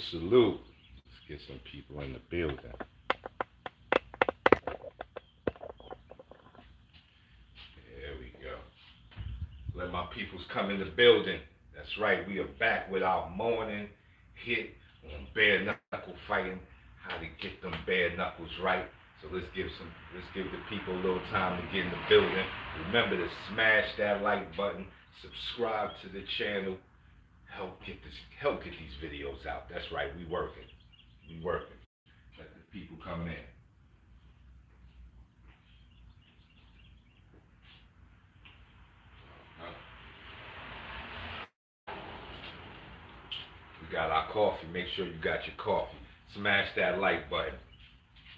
salute. Let's get some people in the building. There we go. Let my peoples come in the building. That's right, we are back with our morning hit on bare knuckle fighting, how to get them bare knuckles right. So let's give the people a little time to get in the building. Remember to smash that like button, subscribe to the channel, help get these videos out. That's right, we working. Let the people come in. We got our coffee. Make sure you got your coffee. Smash that like button.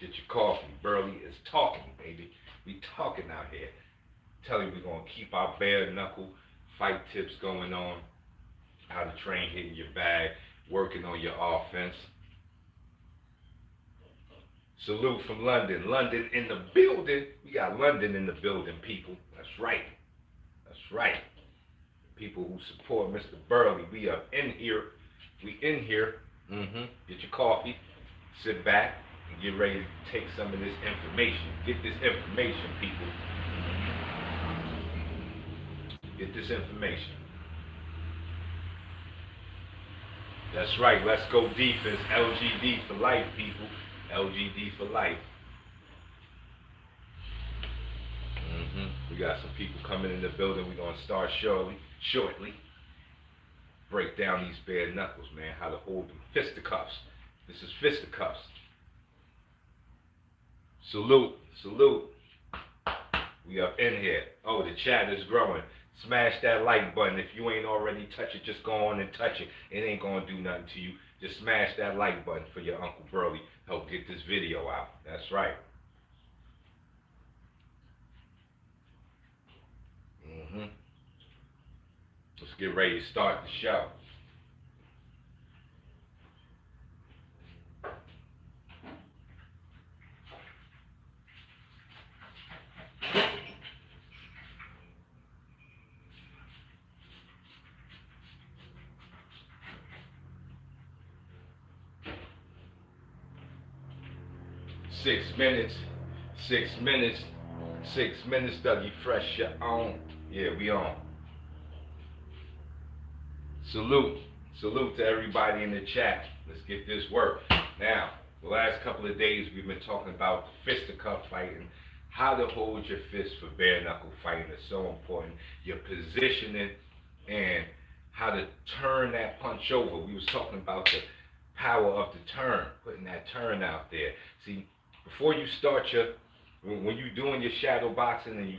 Get your coffee. Burly is talking, baby. We talking out here. Tell you we're gonna keep our bare knuckle fight tips going on. How to train hitting your bag, working on your offense. Salute from London. London in the building. We got London in the building, people. That's right. That's right. People who support Mr. Burly. We are in here. We in here. Get your coffee. Sit back and get ready to take some of this information. Get this information, people. Get this information. That's right. Let's go defense. LGD for life, people. LGD for life. We got some people coming in the building. We're going to start shortly. Break down these bare knuckles, man. How to hold them fisticuffs. This is fisticuffs. Salute. We up in here. Oh, the chat is growing. Smash that like button. If you ain't already touched it, just go on and touch it. It ain't going to do nothing to you. Just smash that like button for your Uncle Burly. Help get this video out. That's right. Let's get ready to start the show. Six minutes, Dougie Fresh, you're on. Yeah, we on. Salute to everybody in the chat. Let's get this work. Now, the last couple of days we've been talking about fisticuff fighting, how to hold your fist for bare knuckle fighting is so important. Your positioning and how to turn that punch over. We was talking about the power of the turn, putting that turn out there. See, before you start when you're doing your shadow boxing and you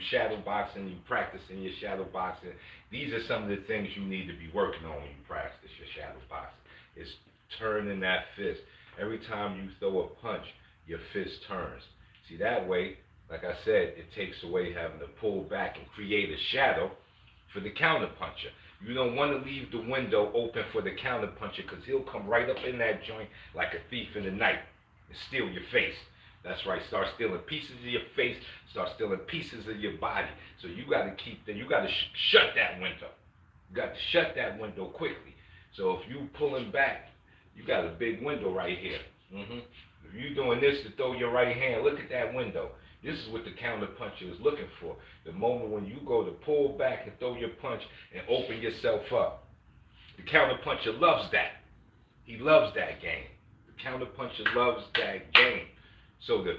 practicing your shadow boxing, these are some of the things you need to be working on when you practice your shadow boxing. It's turning that fist. Every time you throw a punch, your fist turns. See, that way, like I said, it takes away having to pull back and create a shadow for the counter puncher. You don't want to leave the window open for the counter puncher because he'll come right up in that joint like a thief in the night and steal your face. That's right, start stealing pieces of your face, start stealing pieces of your body. So you got to shut that window. You got to shut that window quickly. So if you pulling back, you got a big window right here. If you're doing this to throw your right hand, look at that window. This is what the counter puncher is looking for. The moment when you go to pull back and throw your punch and open yourself up. The counter puncher loves that. He loves that game. The counter puncher loves that game. So to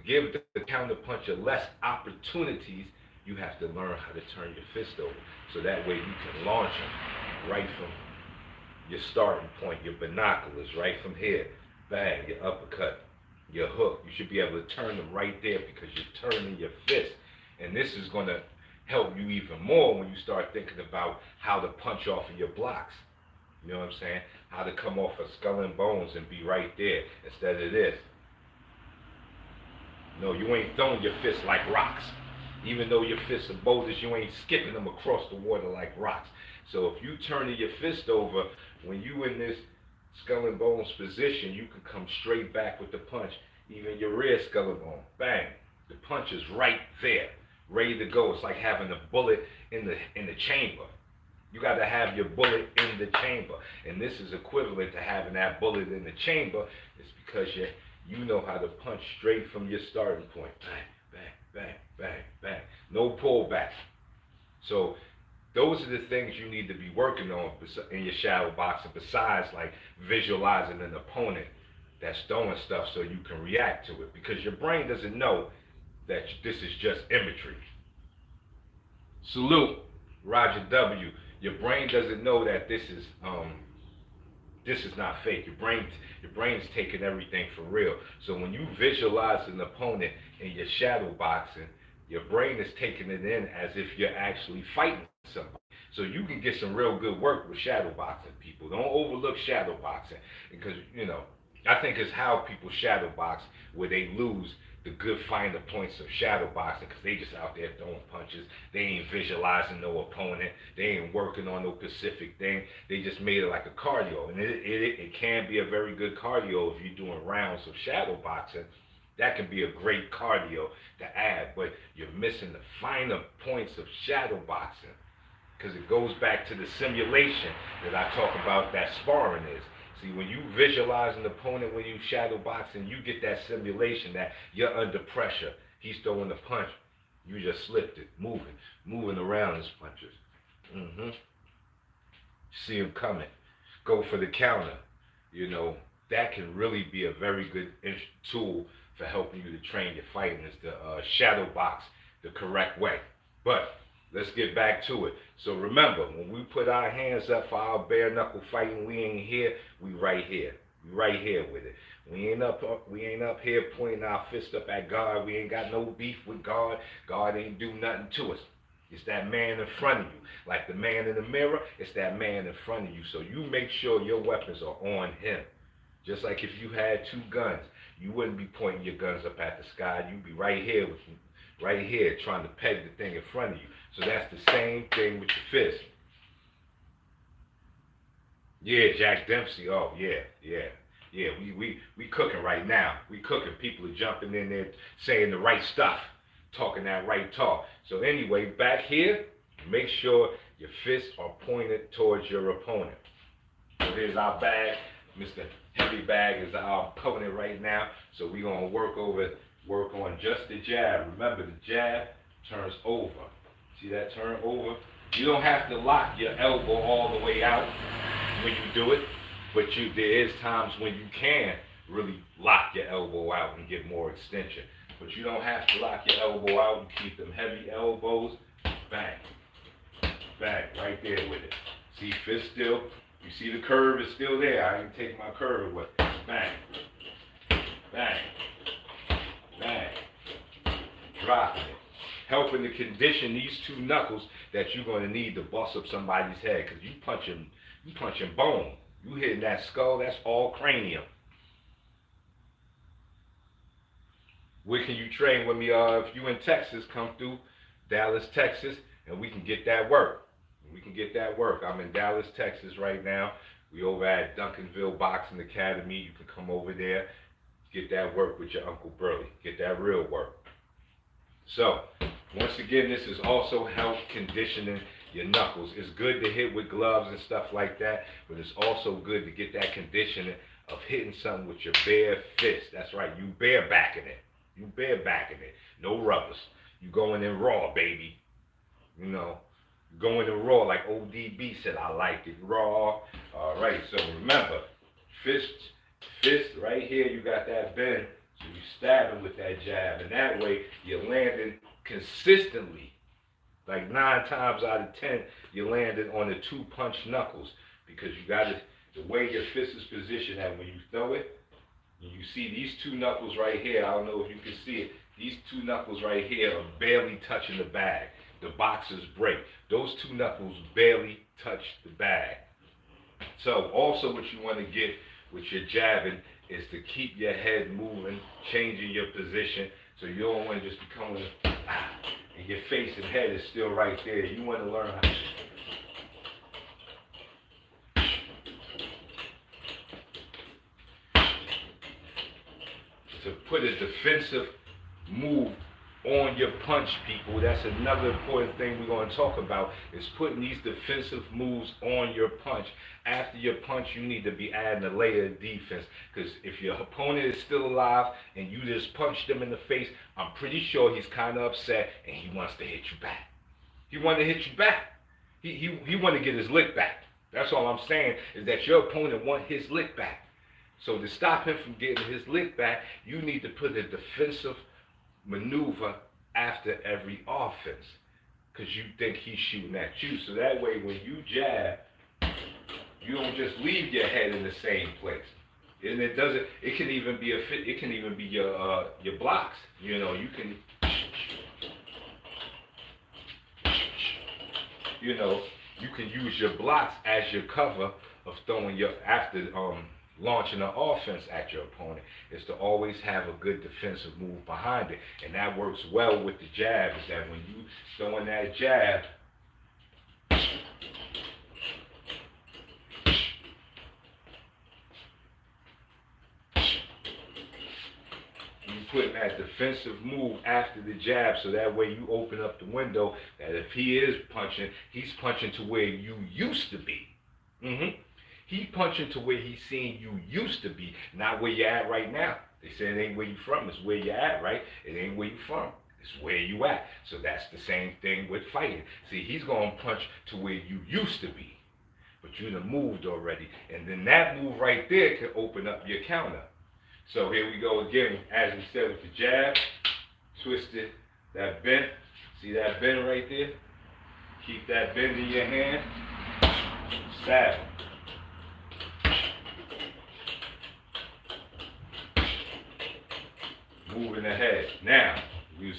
give the counter puncher less opportunities, you have to learn how to turn your fist over. So that way you can launch them right from your starting point, your binoculars, right from here. Bang, your uppercut, your hook. You should be able to turn them right there because you're turning your fist. And this is going to help you even more when you start thinking about how to punch off of your blocks. You know what I'm saying? How to come off of skull and bones and be right there instead of this. No, you ain't throwing your fists like rocks. Even though your fists are boulders, you ain't skipping them across the water like rocks. So if you turn your fist over, when you in this skull and bones position, you can come straight back with the punch. Even your rear skull and bone. Bang. The punch is right there, ready to go. It's like having a bullet in the chamber. You got to have your bullet in the chamber. And this is equivalent to having that bullet in the chamber. It's because you know how to punch straight from your starting point. Bang, bang, bang, bang, bang. No pullback. So those are the things you need to be working on in your shadow boxing, besides like visualizing an opponent that's throwing stuff so you can react to it. Because your brain doesn't know that this is just imagery. Salute, Roger W. Your brain doesn't know that this is not fake. Your brain's taking everything for real. So when you visualize an opponent in your shadow boxing, your brain is taking it in as if you're actually fighting somebody. So you can get some real good work with shadow boxing, people. Don't overlook shadow boxing, because I think it's how people shadow box where they lose the good finer points of shadow boxing, because they just out there throwing punches. They ain't visualizing no opponent. They ain't working on no specific thing. They just made it like a cardio. And it can be a very good cardio if you're doing rounds of shadow boxing. That can be a great cardio to add, but you're missing the finer points of shadow boxing, because it goes back to the simulation that I talk about that sparring is. See, when you visualize an opponent when you shadow boxing, you get that simulation that you're under pressure. He's throwing the punch. You just slipped it, moving around his punches. See him coming. Go for the counter. That can really be a very good tool for helping you to train your fighting, is to shadow box the correct way. But let's get back to it. So remember, when we put our hands up for our bare knuckle fighting, we ain't here, we right here. We right here with it. We ain't up here pointing our fist up at God. We ain't got no beef with God. God ain't do nothing to us. It's that man in front of you. Like the man in the mirror, it's that man in front of you. So you make sure your weapons are on him. Just like if you had two guns, you wouldn't be pointing your guns up at the sky. You'd be right here trying to peg the thing in front of you. So that's the same thing with your fist. Yeah, Jack Dempsey. Oh, yeah. We cooking right now. We cooking. People are jumping in there saying the right stuff, talking that right talk. So anyway, back here, make sure your fists are pointed towards your opponent. So here's our bag. Mr. Heavy Bag is our opponent right now. So we're going to work on just the jab. Remember, the jab turns over. See that turn over? You don't have to lock your elbow all the way out when you do it, but there is times when you can really lock your elbow out and get more extension. But you don't have to lock your elbow out and keep them heavy elbows. Bang. Bang. Right there with it. See, fist still. You see the curve is still there. I didn't take my curve away. Bang. Bang. Bang. Dropping it. Helping to condition these two knuckles that you're going to need to bust up somebody's head, because you punching bone. You hitting that skull, that's all cranium. Where can you train with me? If you in Texas, come through Dallas, Texas, and we can get that work. I'm in Dallas, Texas right now. We over at Duncanville Boxing Academy. You can come over there, get that work with your Uncle Burly. Get that real work. So, once again, this is also help conditioning your knuckles. It's good to hit with gloves and stuff like that, but it's also good to get that conditioning of hitting something with your bare fist. That's right, you barebacking it. No rubbers. You going in raw, baby. Going in raw, like ODB said, I like it raw. All right, so remember, fist right here, you got that bend. So you stab him with that jab, and that way you're landing consistently. Like 9 times out of 10, you're landing on the 2-punch knuckles, because you got it, the way your fist is positioned at when you throw it, and you see these 2 knuckles right here, I don't know if you can see it, these 2 knuckles right here are barely touching the bag. The boxers break. Those 2 knuckles barely touch the bag. So also what you want to get with your jabbing is to keep your head moving, changing your position, so you don't want to just be coming and your face and head is still right there. You want to learn how to put a defensive move on your punch, people. That's another important thing we're going to talk about, is putting these defensive moves on your punch. After your punch, you need to be adding a layer of defense, because if your opponent is still alive and you just punched them in the face, I'm pretty sure he's kind of upset and he wants to hit you back. He wants to hit you back. He want to get his lick back. That's all I'm saying, is that your opponent want his lick back. So to stop him from getting his lick back, you need to put a defensive maneuver after every offense, because you think he's shooting at you. So that way, when you jab, you don't just leave your head in the same place. And it doesn't. It can even be It can even be your blocks. You know, you can. You know, you can use your blocks as your cover of throwing your launching an offense at your opponent, is to always have a good defensive move behind it. And that works well with the jab, is that when you throwing that jab, you putting that defensive move after the jab, so that way you open up the window that if he is punching, he's punching to where you used to be. He punching to where he's seeing you used to be, not where you're at right now. They say it ain't where you from, it's where you're at, right? It ain't where you from, it's where you at. So that's the same thing with fighting. See, he's going to punch to where you used to be, but you done moved already. And then that move right there can open up your counter. So here we go again, as we said with the jab, twisted, that bend. See that bend right there? Keep that bend in your hand, stab. Moving ahead. Now, we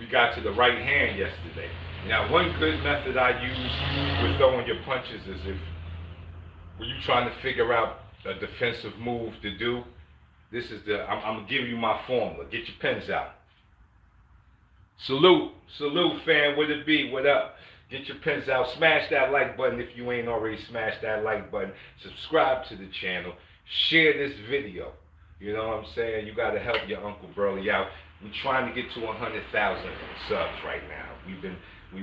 got to the right hand yesterday. Now, one good method I use with throwing your punches is when you're trying to figure out a defensive move to do, I'm going to give you my formula. Get your pens out. Salute, fam, what it be, what up? Get your pens out, smash that like button if you ain't already smashed that like button. Subscribe to the channel, share this video. You know what I'm saying? You got to help your Uncle Burly out. We're trying to get to 100,000 subs right now. We've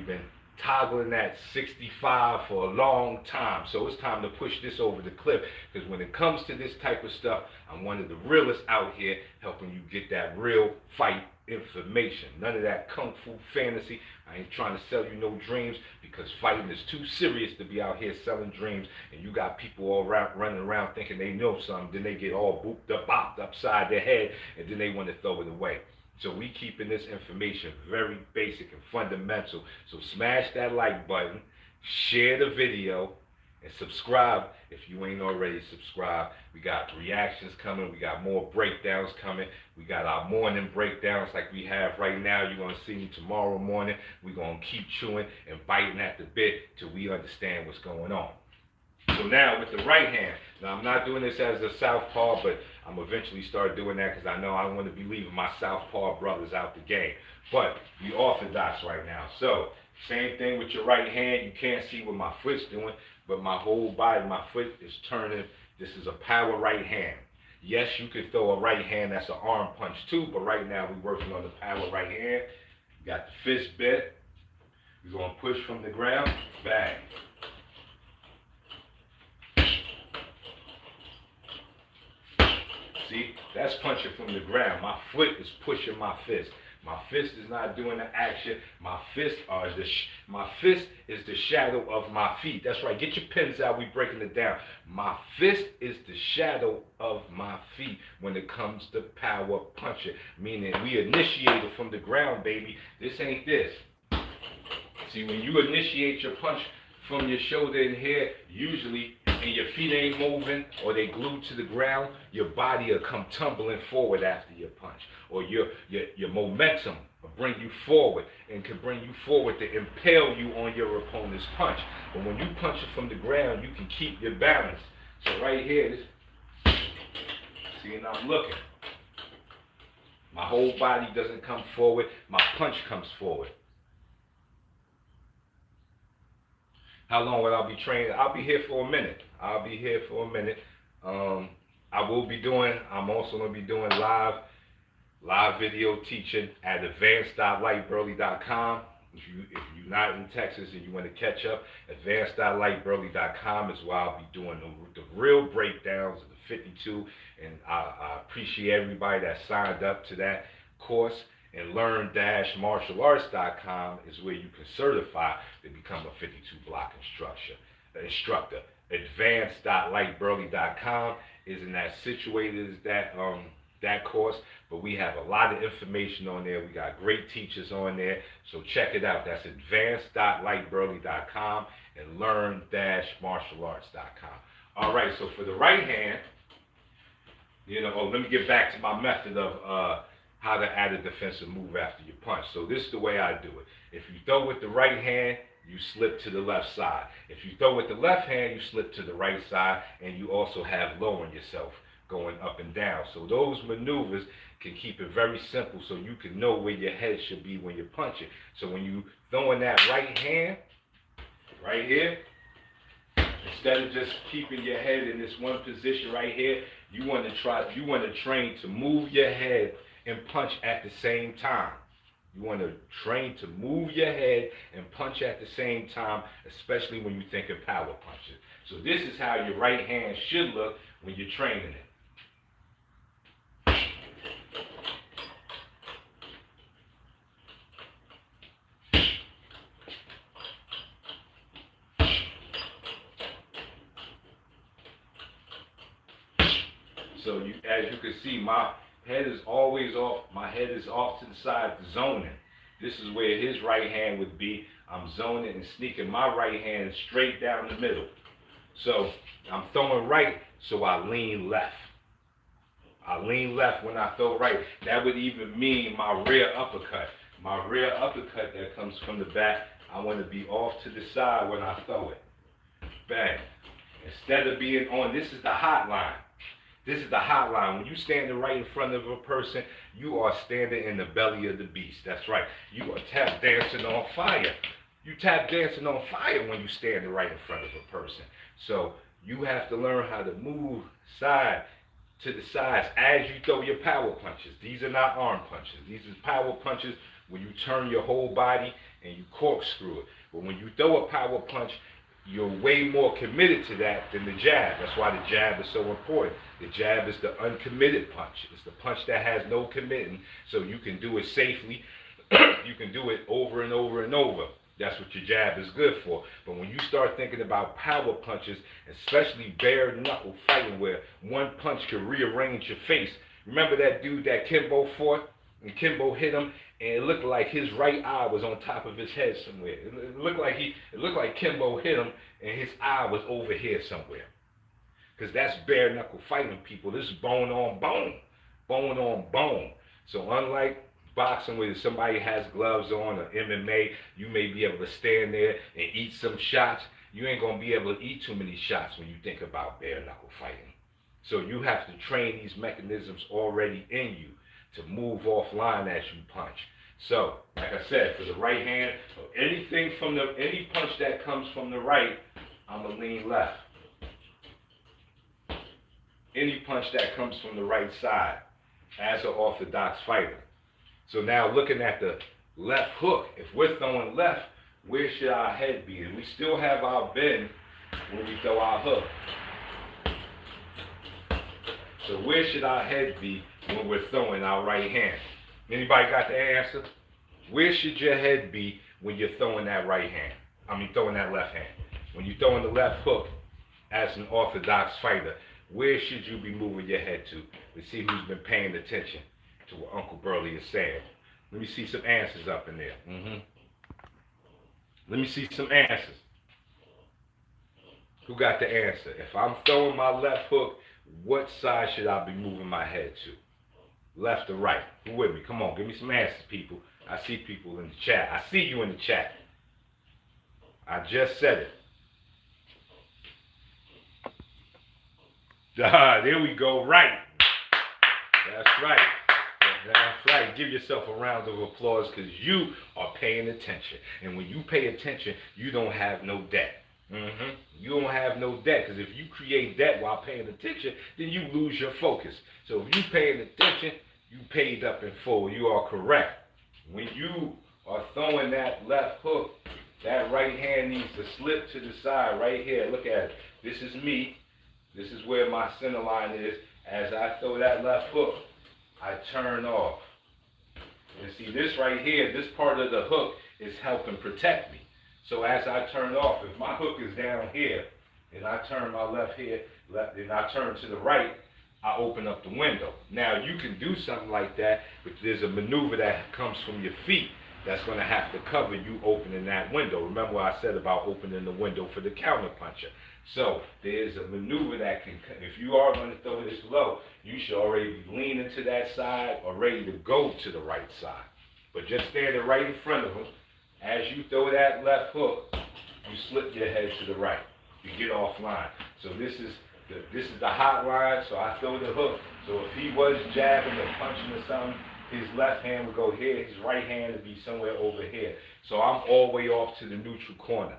been toggling that 65 for a long time. So it's time to push this over the cliff, because when it comes to this type of stuff, I'm one of the realest out here helping you get that real fight information. None of that kung fu fantasy. I ain't trying to sell you no dreams, because fighting is too serious to be out here selling dreams. And you got people all running around thinking they know something, then they get all booped up, bopped upside their head, and then they want to throw it away. So we keeping this information very basic and fundamental. So smash that like button, share the video, and subscribe if you ain't already subscribed. We got reactions coming. We got more breakdowns coming. We got our morning breakdowns like we have right now. You're going to see me tomorrow morning. We're going to keep chewing and biting at the bit till we understand what's going on. So now with the right hand, now I'm not doing this as a southpaw, but I'm eventually start doing that, because I know I want to be leaving my southpaw brothers out the game. But we orthodox right now. So same thing with your right hand. You can't see what my foot's doing, but my whole body, my foot is turning. This is a power right hand. Yes, you could throw a right hand that's an arm punch too, but right now we're working on the power right hand. We got the fist bit. We're going to push from the ground, bang. See, that's punching from the ground. My foot is pushing my fist. My fist is not doing the action. My fist is the shadow of my feet. That's right. Get your pens out. We breaking it down. My fist is the shadow of my feet when it comes to power punching. Meaning we initiate it from the ground, baby. This ain't this. See, when you initiate your punch from your shoulder in here, usually, and your feet ain't moving or they glued to the ground, your body will come tumbling forward after your punch. Or your momentum will bring you forward and can bring you forward to impale you on your opponent's punch. But when you punch it from the ground, you can keep your balance. So right here, see, and I'm looking. My whole body doesn't come forward, my punch comes forward. How long will I be training? I'll be here for a minute. I'm also going to be doing live live video teaching at advanced.lyteburly.com. If you're not in Texas and you want to catch up, advanced.lyteburly.com is where I'll be doing the real breakdowns of the 52. And I appreciate everybody that signed up to that course. And learn-martialarts.com is where you can certify to become a 52 block instructor. Advanced.lyteburly.com isn't as situated as that course, but we have a lot of information on there. We got great teachers on there, so check it out. That's advanced.lyteburly.com and learn-martialarts.com. All right, so for the right hand, let me get back to my method of how to add a defensive move after you punch. So this is the way I do it. If you throw with the right hand, you slip to the left side. If you throw with the left hand, you slip to the right side, and you also have lowering yourself, going up and down. So those maneuvers can keep it very simple so you can know where your head should be when you're punching. So when you throwing that right hand, right here, instead of just keeping your head in this one position right here, you want to train to move your head and punch at the same time. You want to train to move your head and punch at the same time, especially when you think of power punches. So this is how your right hand should look when you're training it. So as you can see, my head is always off. My head is off to the side, zoning. This is where his right hand would be. I'm zoning and sneaking my right hand straight down the middle. So I'm throwing right, so I lean left. I lean left when I throw right. That would even mean my rear uppercut. My rear uppercut that comes from the back, I want to be off to the side when I throw it. Bang. Instead of being on, this is the hot line. This is the hot line. When you standing right in front of a person, you are standing in the belly of the beast. That's right. You are tap dancing on fire. You tap dancing on fire when you standing right in front of a person. So you have to learn how to move side to the sides as you throw your power punches. These are not arm punches. These are power punches where you turn your whole body and you corkscrew it. But when you throw a power punch, you're way more committed to that than the jab. That's why the jab is so important. The jab is the uncommitted punch. It's the punch that has no committing, so you can do it safely. You can do it over and over and over. That's what your jab is good for. But when you start thinking about power punches, especially bare knuckle fighting where one punch can rearrange your face. Remember that dude that Kimbo fought? And Kimbo hit him, and it looked like his right eye was on top of his head somewhere. It looked like Kimbo hit him, and his eye was over here somewhere. Because that's bare knuckle fighting, people. This is bone on bone, bone on bone. So unlike boxing where somebody has gloves on, or MMA, you may be able to stand there and eat some shots. You ain't gonna be able to eat too many shots when you think about bare knuckle fighting. So you have to train these mechanisms already in you to move offline as you punch. So, like I said, for the right hand, any punch that comes from the right, I'm gonna lean left. Any punch that comes from the right side, as an orthodox fighter. So now looking at the left hook, if we're throwing left, where should our head be? And we still have our bend when we throw our hook. So where should our head be when we're throwing our right hand? Anybody got the answer? Where should your head be when you're throwing that right hand? Throwing that left hand. When you're throwing the left hook as an orthodox fighter, where should you be moving your head to? Let's see who's been paying attention to what Uncle Burly is saying. Let me see some answers up in there. Let me see some answers. Who got the answer? If I'm throwing my left hook, what side should I be moving my head to? Left or right? Who with me? Come on, give me some answers, people. I see people in the chat. I see you in the chat. I just said it. There we go. Right. That's right. That's right. Give yourself a round of applause because you are paying attention. And when you pay attention, you don't have no debt. You don't have no debt, because if you create debt while paying attention, then you lose your focus. So if you're paying attention, you paid up in full. You are correct. When you are throwing that left hook, that right hand needs to slip to the side right here. Look at it. This is me. This is where my center line is. As I throw that left hook, I turn off. And see this right here, this part of the hook is helping protect me. So as I turn off, if my hook is down here, and I turn my left here, and I turn to the right, I open up the window. Now you can do something like that, but there's a maneuver that comes from your feet that's going to have to cover you opening that window. Remember what I said about opening the window for the counter puncher. So there's a maneuver that can, if you are going to throw this low, you should already be leaning to that side or ready to go to the right side. But just standing right in front of them, as you throw that left hook, you slip your head to the right. You get offline. So this is the hot line, so I throw the hook. So if he was jabbing or punching or something, his left hand would go here, his right hand would be somewhere over here. So I'm all the way off to the neutral corner.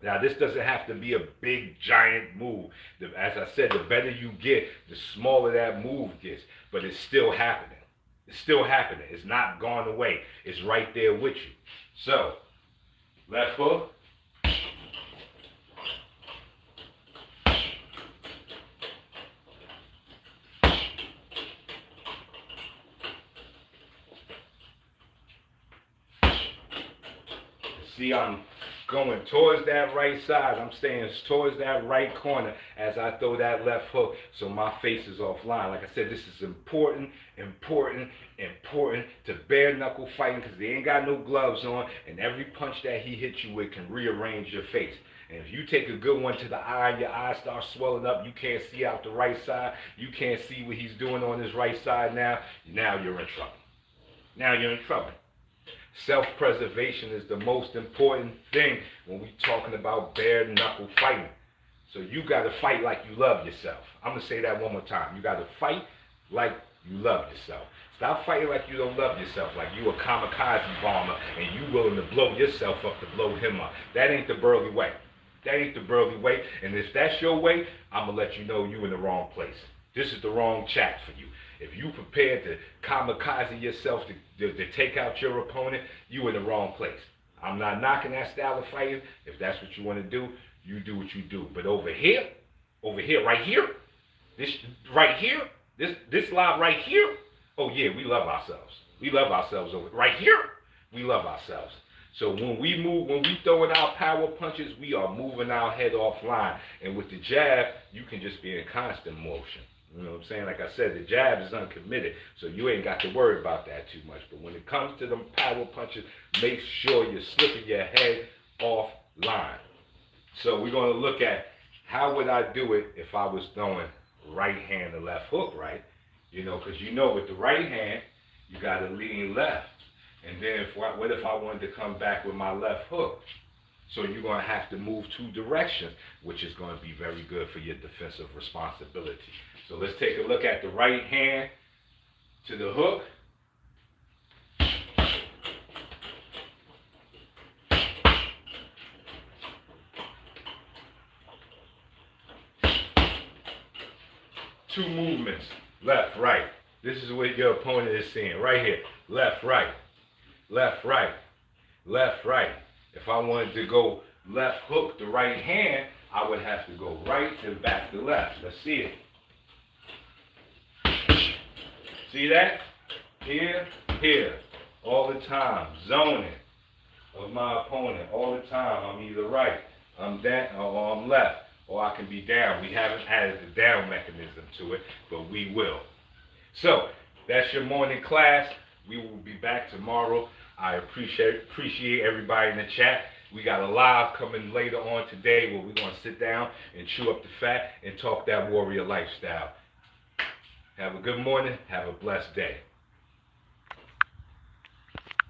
Now this doesn't have to be a big giant move. As I said, the better you get, the smaller that move gets, but it's still happening. It's still happening. It's not gone away. It's right there with you. So, left hook. See, I'm going towards that right side. I'm staying towards that right corner as I throw that left hook so my face is offline. Like I said, this is important to bare knuckle fighting because they ain't got no gloves on, and every punch that he hits you with can rearrange your face. And if you take a good one to the eye and your eye starts swelling up, you can't see out the right side, you can't see what he's doing on his right side now you're in trouble. Now you're in trouble. Self-preservation is the most important thing when we're talking about bare knuckle fighting. So you got to fight like you love yourself. I'm going to say that one more time. You got to fight like you love yourself. Stop fighting like you don't love yourself, like you a kamikaze bomber and you willing to blow yourself up to blow him up. That ain't the Burly way. That ain't the Burly way. And if that's your way, I'm going to let you know you in the wrong place. This is the wrong chat for you. If you prepared to kamikaze yourself to take out your opponent, you in the wrong place. I'm not knocking that style of fighting. If that's what you want to do, you do what you do. But over here, right here, this live right here, oh yeah, we love ourselves. We love ourselves over right here. We love ourselves. So when we throw in our power punches, we are moving our head offline. And with the jab, you can just be in constant motion. You know what I'm saying? Like I said, the jab is uncommitted, so you ain't got to worry about that too much. But when it comes to them power punches, make sure you're slipping your head offline. So we're going to look at how would I do it if I was throwing right hand to left hook, right? You know, because you know with the right hand, you got to lean left. And then what if I wanted to come back with my left hook? So you're going to have to move two directions, which is going to be very good for your defensive responsibility. So let's take a look at the right hand to the hook. Two movements, left, right. This is what your opponent is seeing right here. Left, right, left, right, left, right. If I wanted to go left hook the right hand, I would have to go right and back to left. Let's see it. See that? Here, here, all the time, zoning of my opponent all the time. I'm either right, I'm down, or I'm left, or I can be down. We haven't added the down mechanism to it, but we will. So that's your morning class. We will be back tomorrow. I appreciate everybody in the chat. We got a live coming later on today where we're going to sit down and chew up the fat and talk that warrior lifestyle. Have a good morning. Have a blessed day.